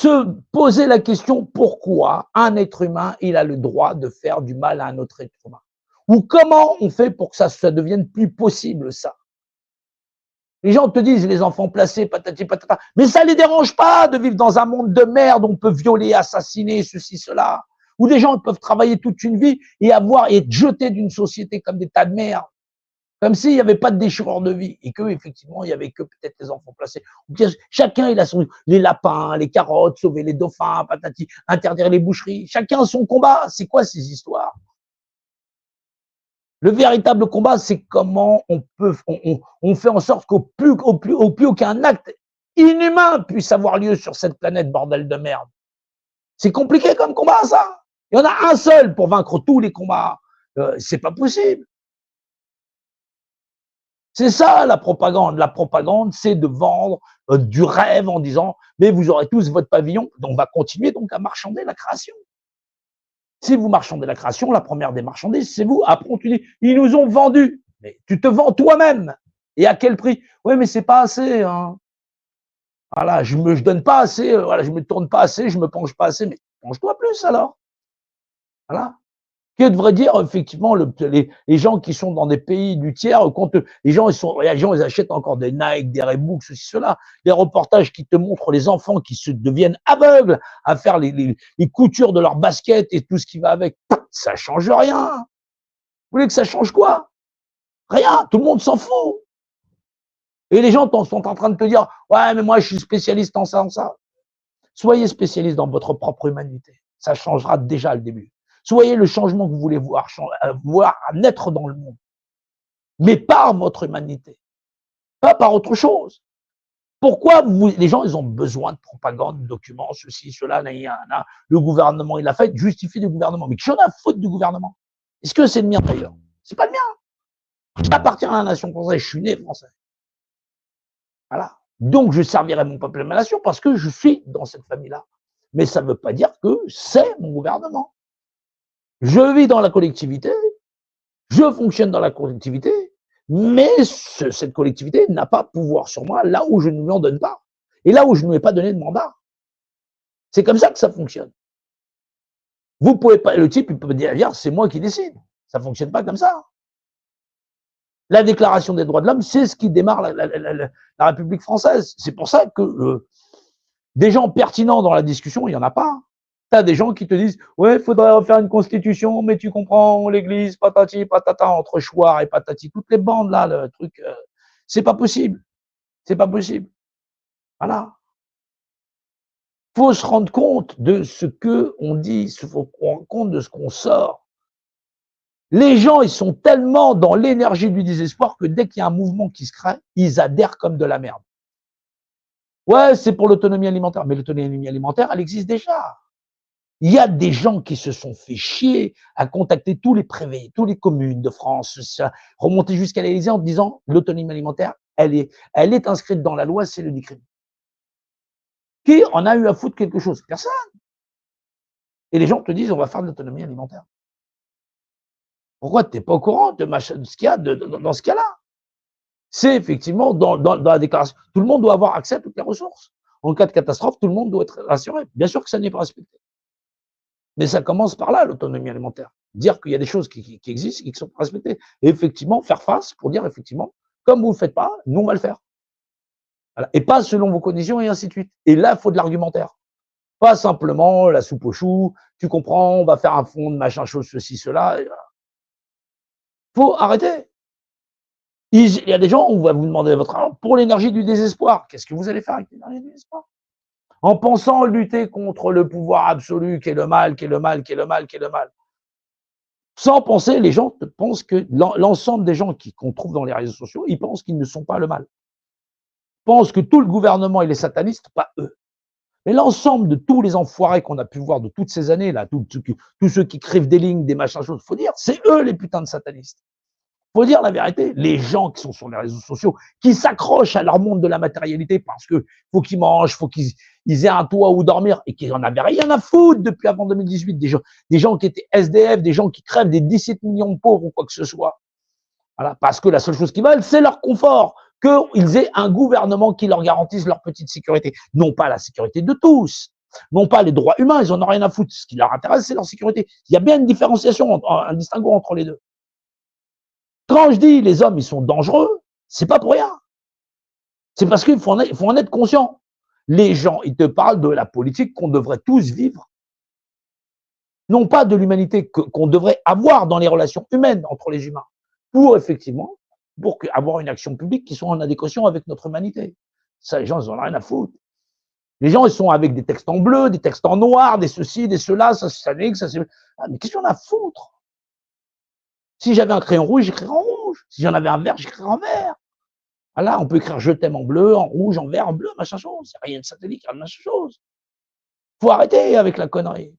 se poser la question pourquoi un être humain, il a le droit de faire du mal à un autre être humain. Ou comment on fait pour que ça devienne plus possible, ça. Les gens te disent, les enfants placés, patati patata, mais ça les dérange pas de vivre dans un monde de merde où on peut violer, assassiner, ceci, cela. Où des gens peuvent travailler toute une vie et être jetés d'une société comme des tas de merde. Comme s'il n'y avait pas de déchirure de vie et que effectivement il y avait que peut-être les enfants placés. Chacun il a les lapins, les carottes, sauver les dauphins, patati, interdire les boucheries. Chacun a son combat. C'est quoi ces histoires? Le véritable combat, c'est comment on fait en sorte qu'au plus aucun acte inhumain puisse avoir lieu sur cette planète, bordel de merde. C'est compliqué comme combat, ça. Il y en a un seul pour vaincre tous les combats. C'est pas possible. C'est ça la propagande. La propagande, c'est de vendre du rêve en disant « mais vous aurez tous votre pavillon ». On va continuer donc à marchander la création. Si vous marchandez la création, la première des marchandises, c'est vous. Après, on te dit « ils nous ont vendus ». Mais tu te vends toi-même. Et à quel prix? Oui, mais c'est pas assez. Hein. Voilà, je donne pas assez, voilà, je me tourne pas assez, je me penche pas assez. Mais penche-toi plus alors. Voilà. Que devrait dire effectivement les gens qui sont dans des pays du tiers, quand les gens ils achètent encore des Nike, des Reebok, ceci, cela, des reportages qui te montrent les enfants qui se deviennent aveugles à faire les coutures de leurs baskets et tout ce qui va avec. Ça change rien. Vous voulez que ça change quoi? Rien, tout le monde s'en fout. Et les gens sont en train de te dire ouais mais moi je suis spécialiste en ça, en ça. Soyez spécialiste dans votre propre humanité. Ça changera déjà le début. Soyez le changement que vous voulez voir naître dans le monde. Mais par votre humanité. Pas par autre chose. Pourquoi les gens, ils ont besoin de propagande, de documents, ceci, cela, le gouvernement, il a fait, justifier du gouvernement. Mais j'en ai à foutre du gouvernement. Est-ce que c'est le mien d'ailleurs? C'est pas le mien. J'appartiens à la nation française, je suis né français. Voilà. Donc, je servirai mon peuple et ma nation parce que je suis dans cette famille-là. Mais ça ne veut pas dire que c'est mon gouvernement. Je vis dans la collectivité, je fonctionne dans la collectivité, mais cette collectivité n'a pas pouvoir sur moi là où je ne lui en donne pas. Et là où je ne lui ai pas donné de mandat. C'est comme ça que ça fonctionne. Vous pouvez pas, le type, il peut dire, c'est moi qui décide. Ça ne fonctionne pas comme ça. La déclaration des droits de l'homme, c'est ce qui démarre la République française. C'est pour ça que des gens pertinents dans la discussion, il n'y en a pas. Tu as des gens qui te disent « ouais, il faudrait refaire une constitution, mais tu comprends, l'église, patati, patata, entre Chouard et patati, toutes les bandes là, le truc, c'est pas possible. C'est pas possible. » Voilà. Faut se rendre compte de ce que on dit, il faut se rendre compte de ce qu'on sort. Les gens, ils sont tellement dans l'énergie du désespoir que dès qu'il y a un mouvement qui se crée, ils adhèrent comme de la merde. Ouais, c'est pour l'autonomie alimentaire. Mais l'autonomie alimentaire, elle existe déjà. Il y a des gens qui se sont fait chier à contacter tous les préfets, toutes les communes de France, remonter jusqu'à l'Élysée en disant l'autonomie alimentaire, elle est inscrite dans la loi, c'est le décret. Qui en a eu à foutre quelque chose? Personne. Et les gens te disent on va faire de l'autonomie alimentaire. Pourquoi tu n'es pas au courant de ce qu'il y a dans ce cas-là? C'est effectivement dans la déclaration. Tout le monde doit avoir accès à toutes les ressources. En cas de catastrophe, tout le monde doit être rassuré. Bien sûr que ça n'est pas respecté. Mais ça commence par là, l'autonomie alimentaire. Dire qu'il y a des choses qui existent et qui ne sont pas respectées. Et effectivement, faire face pour dire effectivement, comme vous ne le faites pas, nous on va le faire. Voilà. Et pas selon vos conditions et ainsi de suite. Et là, il faut de l'argumentaire. Pas simplement la soupe aux choux, tu comprends, on va faire un fond de machin chose, ceci, cela. Il faut arrêter. Il y a des gens, on va vous demander votre argent pour l'énergie du désespoir. Qu'est-ce que vous allez faire avec l'énergie du désespoir? En pensant lutter contre le pouvoir absolu qui est le mal, qui est le mal, qui est le mal, qui est le mal. Sans penser, les gens pensent que l'ensemble des gens qu'on trouve dans les réseaux sociaux, ils pensent qu'ils ne sont pas le mal. Ils pensent que tout le gouvernement, il est sataniste, pas eux. Mais l'ensemble de tous les enfoirés qu'on a pu voir de toutes ces années, là, tous ceux qui écrivent des lignes, des machins, choses, faut dire, c'est eux les putains de satanistes. Faut dire la vérité, les gens qui sont sur les réseaux sociaux, qui s'accrochent à leur monde de la matérialité parce que faut qu'ils mangent, faut qu'ils aient un toit où dormir et qu'ils en avaient rien à foutre depuis avant 2018. Des gens qui étaient SDF, des gens qui crèvent, des 17 millions de pauvres ou quoi que ce soit. Voilà, parce que la seule chose qu'ils veulent, c'est leur confort, qu'ils aient un gouvernement qui leur garantisse leur petite sécurité. Non pas la sécurité de tous, Non pas les droits humains, ils en ont rien à foutre. Ce qui leur intéresse, c'est leur sécurité. Il y a bien une différenciation, un distinguo entre les deux. Quand je dis les hommes, ils sont dangereux, c'est pas pour rien. C'est parce qu'il faut en être conscient. Les gens, ils te parlent de la politique qu'on devrait tous vivre. Non pas de l'humanité qu'on devrait avoir dans les relations humaines entre les humains. Pour effectivement, pour avoir une action publique qui soit en adéquation avec notre humanité. Ça, les gens, ils en ont rien à foutre. Les gens, ils sont avec des textes en bleu, des textes en noir, des ceci, des cela, ça c'est ça, ça c'est. Ah, mais qu'est-ce qu'on a à foutre? Si j'avais un crayon rouge, j'écrirais en rouge. Si j'en avais un vert, j'écrirais en vert. Voilà, on peut écrire je t'aime en bleu, en rouge, en vert, en bleu, machin chose. C'est rien de satellite, rien de machin chose. Faut arrêter avec la connerie.